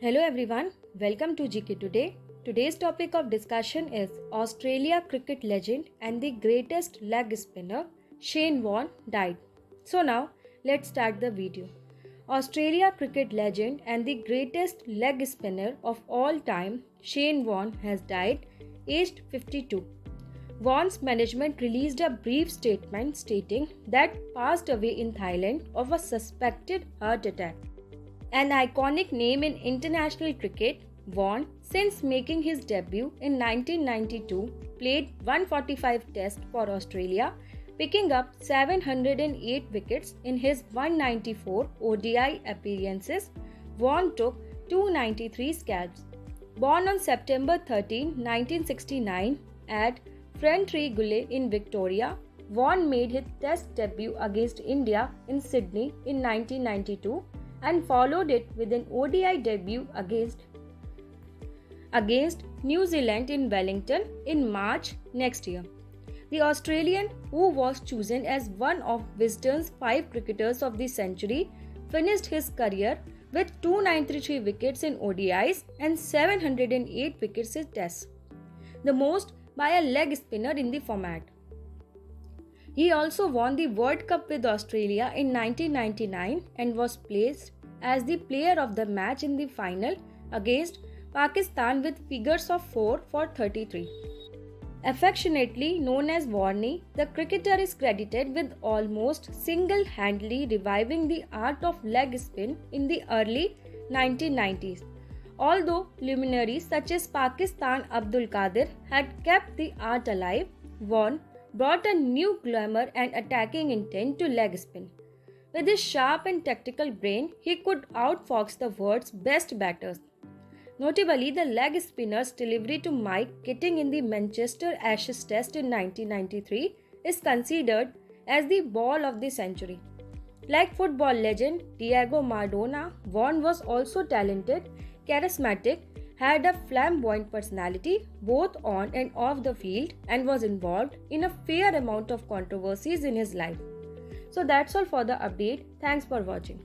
Hello everyone, welcome to GK Today. Today's topic of discussion is Australia cricket legend and the greatest leg spinner Shane Warne died. So now let's start the video. Australia cricket legend and the greatest leg spinner of all time Shane Warne has died aged 52. Warne's management released a brief statement stating that passed away in Thailand of a suspected heart attack. An iconic name in international cricket, Warne, since making his debut in 1992, played 145 tests for Australia, picking up 708 wickets in his 194 ODI appearances. Warne took 293 scalps. Born on September 13, 1969 at Ferntree Gully in Victoria, Warne made his test debut against India in Sydney in 1992 and followed it with an ODI debut against New Zealand in Wellington in March next year. The Australian, who was chosen as one of Wisden's 5 cricketers of the century, finished his career with 293 wickets in ODIs and 708 wickets in Tests, the most by a leg spinner in the format. He also won the World Cup with Australia in 1999 and was placed as the player of the match in the final against Pakistan with figures of 4 for 33. Affectionately known as Warne, the cricketer is credited with almost single-handedly reviving the art of leg spin in the early 1990s. Although luminaries such as Pakistan Abdul Qadir had kept the art alive, Warne brought a new glamour and attacking intent to leg spin. With his sharp and tactical brain, he could outfox the world's best batters. Notably, the leg spinner's delivery to Mike Keating in the Manchester Ashes Test in 1993 is considered as the ball of the century. Like football legend Diego Maradona, Warne was also talented, charismatic, had a flamboyant personality both on and off the field, and was involved in a fair amount of controversies in his life. So that's all for the update. Thanks for watching.